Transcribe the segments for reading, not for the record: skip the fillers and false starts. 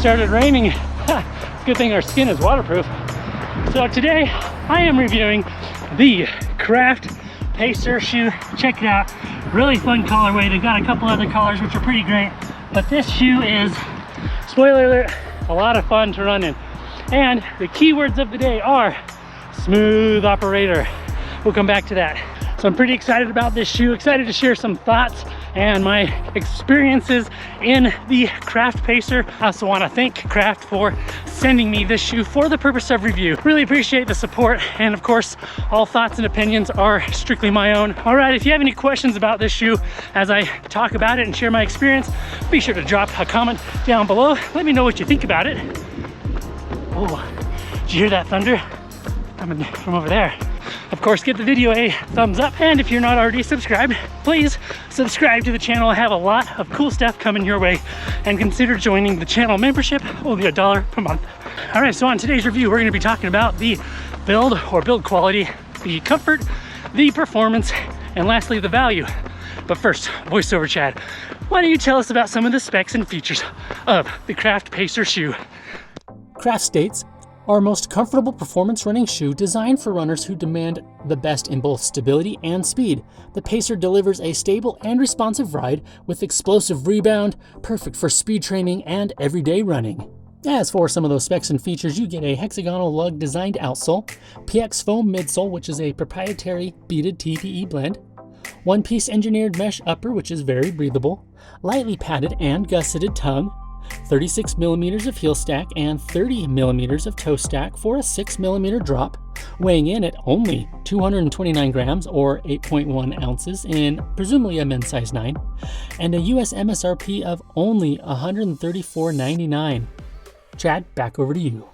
started raining. It's a good thing our skin is waterproof. So today I am reviewing the Craft Pacer shoe. Check it out. Really fun colorway. They've got a couple other colors which are pretty great, but this shoe is, spoiler alert, a lot of fun to run in. And the keywords of the day are smooth operator. We'll come back to that. So I'm pretty excited about this shoe, excited to share some thoughts and my experiences in the Craft Pacer. I also want to thank Craft for sending me this shoe for the purpose of review. Really appreciate the support, and of course, all thoughts and opinions are strictly my own. All right, if you have any questions about this shoe as I talk about it and share my experience, be sure to drop a comment down below. Let me know what you think about it. Oh, did you hear that thunder? Coming from over there. Of course, give the video a thumbs up, and if you're not already subscribed, please subscribe to the channel. I have a lot of cool stuff coming your way, and consider joining the channel membership, only $1 per month. All right, so on today's review, we're gonna be talking about the build quality, the comfort, the performance, and lastly, the value. But first, voiceover Chad, why don't you tell us about some of the specs and features of the Craft Pacer shoe? Craft states, our most comfortable performance running shoe designed for runners who demand the best in both stability and speed. The Pacer delivers a stable and responsive ride with explosive rebound, perfect for speed training and everyday running. As for some of those specs and features, you get a hexagonal lug designed outsole, PX foam midsole, which is a proprietary beaded TPE blend, one-piece engineered mesh upper, which is very breathable, lightly padded and gusseted tongue, 36 millimeters of heel stack and 30 millimeters of toe stack for a 6 millimeter drop, weighing in at only 229 grams or 8.1 ounces in presumably a men's size 9, and a US MSRP of only $134.99. Chad, back over to you.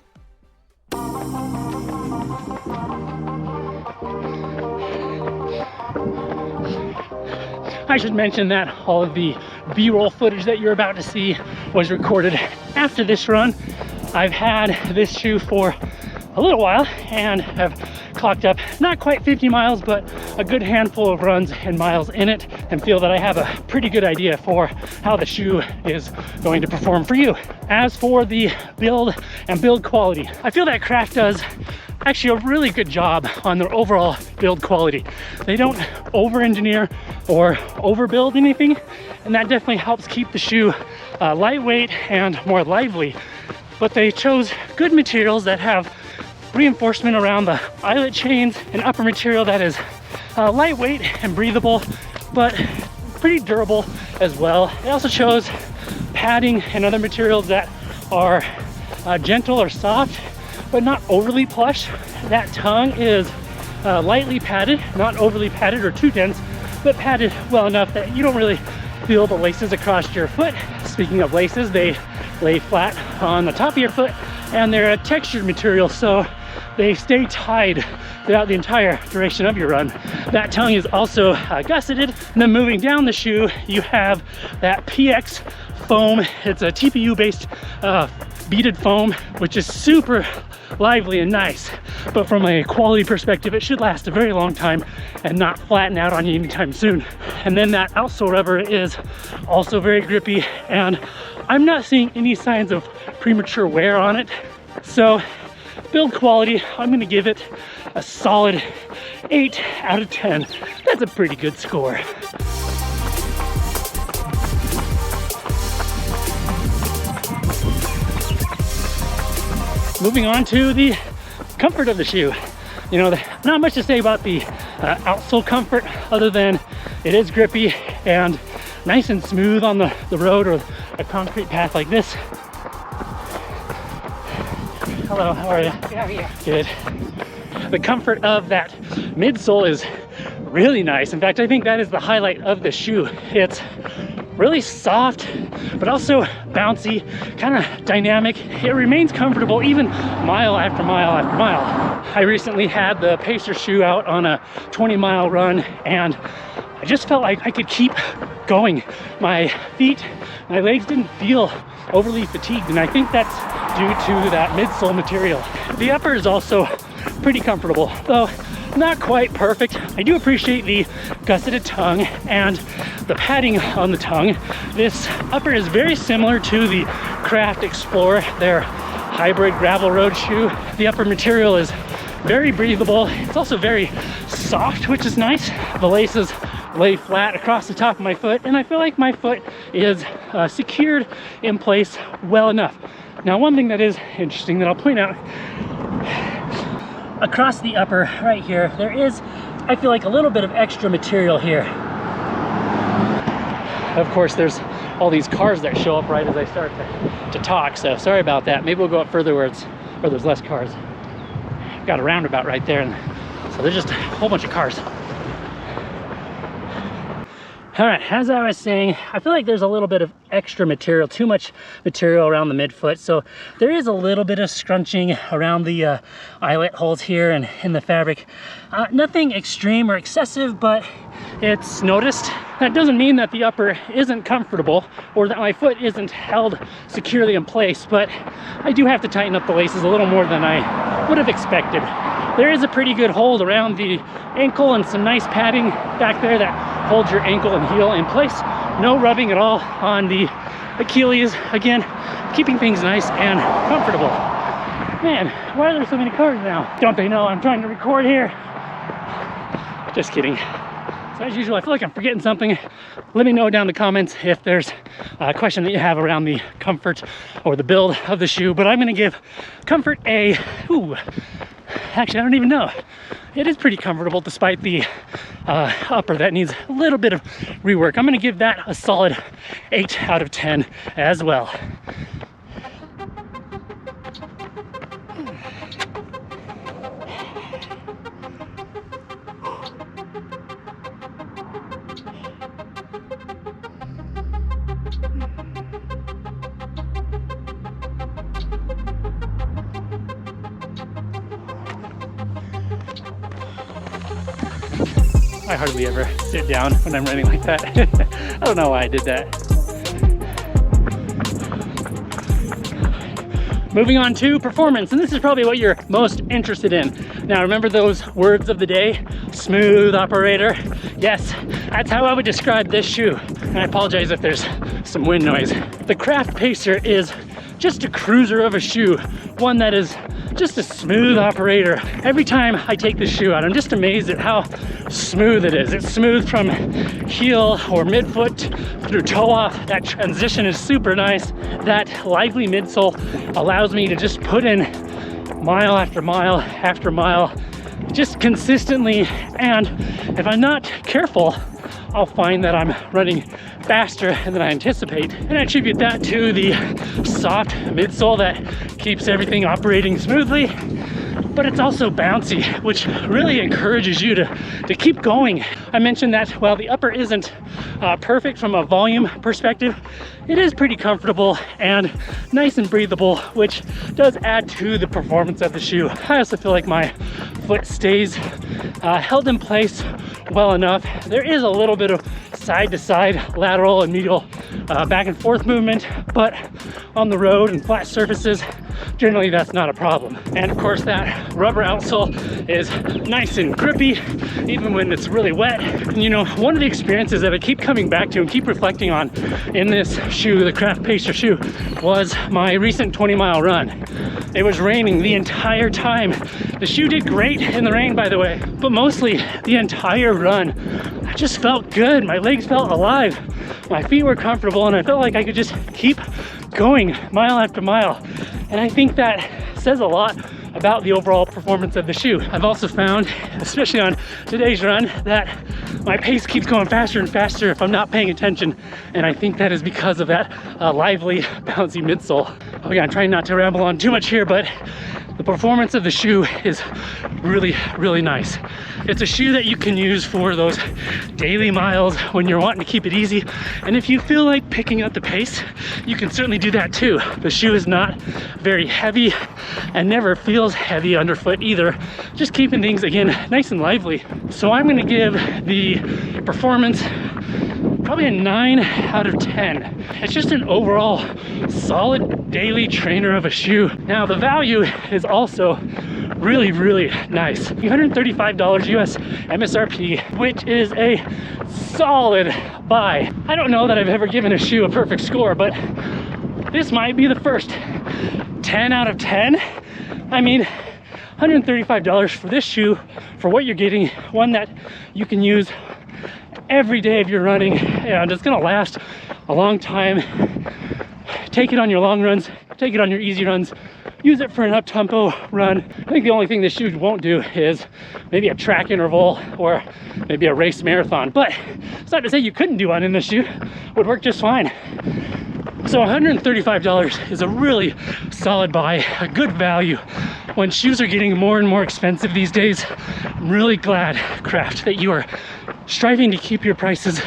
I should mention that all of the B-roll footage that you're about to see was recorded after this run. I've had this shoe for a little while and have clocked up not quite 50 miles, but a good handful of runs and miles in it, and feel that I have a pretty good idea for how the shoe is going to perform for you. As for the build quality, I feel that Craft does actually a really good job on their overall build quality. They don't over-engineer or overbuild anything, and that definitely helps keep the shoe lightweight and more lively. But they chose good materials that have reinforcement around the eyelet chains and upper material that is lightweight and breathable, but pretty durable as well. They also chose padding and other materials that are gentle or soft, but not overly plush. That tongue is lightly padded, not overly padded or too dense, but padded well enough that you don't really feel the laces across your foot. Speaking of laces, they lay flat on the top of your foot, and they're a textured material, so they stay tied throughout the entire duration of your run. That tongue is also gusseted, and then moving down the shoe, you have that PX foam. It's a TPU based beaded foam, which is super lively and nice, but from a quality perspective, it should last a very long time and not flatten out on you anytime soon. And then that outsole rubber is also very grippy, and I'm not seeing any signs of premature wear on it. So build quality, I'm gonna give it a solid 8 out of 10. That's a pretty good score. Moving on to the comfort of the shoe. You know, not much to say about the outsole comfort other than it is grippy and nice and smooth on the road or a concrete path like this. Hello, how are you? Good, how are you? Good. The comfort of that midsole is really nice. In fact, I think that is the highlight of the shoe. It's really soft, but also bouncy, kind of dynamic. It remains comfortable even mile after mile after mile. I recently had the Pacer shoe out on a 20-mile run, and I just felt like I could keep going. My feet, my legs didn't feel overly fatigued, and I think that's due to that midsole material. The upper is also pretty comfortable, though not quite perfect. I do appreciate the gusseted tongue and the padding on the tongue. This upper is very similar to the Craft Explorer, their hybrid gravel road shoe. The upper material is very breathable. It's also very soft, which is nice. The laces lay flat across the top of my foot, and I feel like my foot is secured in place well enough. Now, one thing that is interesting that I'll point out, across the upper right here, there is, I feel like, a little bit of extra material here. Of course, there's all these cars that show up right as I start to talk, so sorry about that. Maybe we'll go up further where there's less cars. I've got a roundabout right there, and so there's just a whole bunch of cars. All right, as I was saying, I feel like there's a little bit of extra material, too much material around the midfoot. So there is a little bit of scrunching around the eyelet holes here and in the fabric. Nothing extreme or excessive, but it's noticed. That doesn't mean that the upper isn't comfortable or that my foot isn't held securely in place, but I do have to tighten up the laces a little more than I would have expected. There is a pretty good hold around the ankle and some nice padding back there that holds your ankle and heel in place. No rubbing at all on the Achilles. Again, keeping things nice and comfortable. Man, why are there so many cars now? Don't they know I'm trying to record here? Just kidding. So as usual, I feel like I'm forgetting something. Let me know down in the comments if there's a question that you have around the comfort or the build of the shoe, but I'm gonna give comfort a, actually, I don't even know. It is pretty comfortable despite the upper that needs a little bit of rework. I'm gonna give that a solid 8 out of 10 as well. I hardly ever sit down when I'm running like that. I don't know why I did that. Moving on to performance, and this is probably what you're most interested in. Now, remember those words of the day? Smooth operator. Yes, that's how I would describe this shoe. And I apologize if there's some wind noise. The Craft Pacer is just a cruiser of a shoe, one that is just a smooth operator. Every time I take this shoe out, I'm just amazed at how smooth it is. It's smooth from heel or midfoot through toe off. That transition is super nice. That lively midsole allows me to just put in mile after mile after mile, just consistently. And if I'm not careful, I'll find that I'm running faster than I anticipate. And I attribute that to the soft midsole that keeps everything operating smoothly, but it's also bouncy, which really encourages you to keep going. I mentioned that while the upper isn't perfect from a volume perspective, it is pretty comfortable and nice and breathable, which does add to the performance of the shoe. I also feel like my foot stays held in place well enough. There is a little bit of side to side, lateral and medial back and forth movement, but on the road and flat surfaces, generally that's not a problem. And of course that rubber outsole is nice and grippy even when it's really wet. And you know, one of the experiences that I keep coming back to and keep reflecting on in this shoe, the Craft Pacer shoe, was my recent 20-mile run. It was raining the entire time. The shoe did great in the rain, by the way, but mostly the entire run I just felt good. My legs felt alive, my feet were comfortable, and I felt like I could just keep going mile after mile. And I think that says a lot about the overall performance of the shoe. I've also found, especially on today's run, that my pace keeps going faster and faster if I'm not paying attention, and I think that is because of that lively, bouncy midsole. Okay, I'm trying not to ramble on too much here, but the performance of the shoe is really, really nice. It's a shoe that you can use for those daily miles when you're wanting to keep it easy. And if you feel like picking up the pace, you can certainly do that too. The shoe is not very heavy and never feels heavy underfoot either. Just keeping things, again, nice and lively. So I'm gonna give the performance probably a 9 out of 10. It's just an overall solid daily trainer of a shoe. Now the value is also really, really nice. $135 US MSRP, which is a solid buy. I don't know that I've ever given a shoe a perfect score, but this might be the first 10 out of 10. I mean, $135 for this shoe, for what you're getting, one that you can use every day of your running, and it's gonna last a long time. Take it on your long runs, take it on your easy runs, use it for an up-tempo run. I think the only thing this shoe won't do is maybe a track interval or maybe a race marathon, but it's not to say you couldn't do one in this shoe. Would work just fine. So $135 is a really solid buy, a good value. When shoes are getting more and more expensive these days, I'm really glad, Craft, that you are striving to keep your prices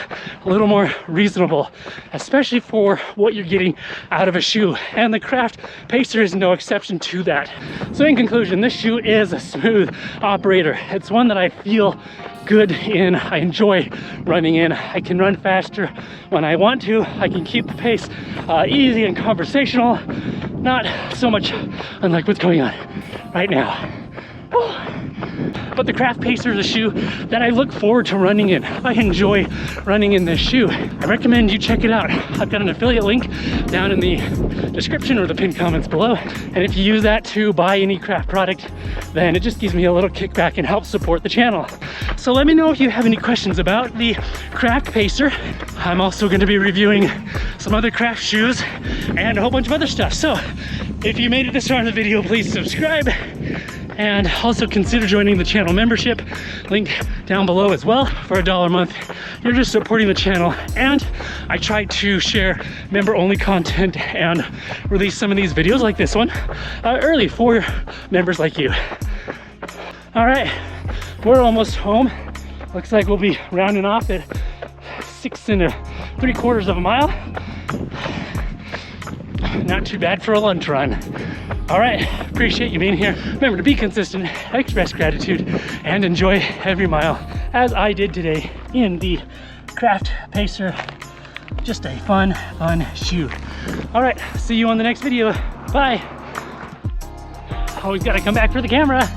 a little more reasonable, especially for what you're getting out of a shoe. And the Craft Pacer is no exception to that. So in conclusion, this shoe is a smooth operator. It's one that I feel good in. I enjoy running in. I can run faster when I want to. I can keep the pace easy and conversational. Not so much unlike what's going on right now. But the Craft Pacer is a shoe that I look forward to running in. I enjoy running in this shoe. I recommend you check it out. I've got an affiliate link down in the description or the pinned comments below. And if you use that to buy any Craft product, then it just gives me a little kickback and helps support the channel. So let me know if you have any questions about the Craft Pacer. I'm also going to be reviewing some other Craft shoes and a whole bunch of other stuff. So if you made it this far in the video, please subscribe. And also consider joining the channel membership, link down below as well, for $1 a month. You're just supporting the channel, and I try to share member-only content and release some of these videos like this one early for members like you. All right, we're almost home. Looks like we'll be rounding off at 6 3/4 miles. Not too bad for a lunch run. All right, appreciate you being here. Remember to be consistent, express gratitude, and enjoy every mile, as I did today in the Craft Pacer. Just a fun shoe. All right, see you on the next video. Bye. Always gotta come back for the camera.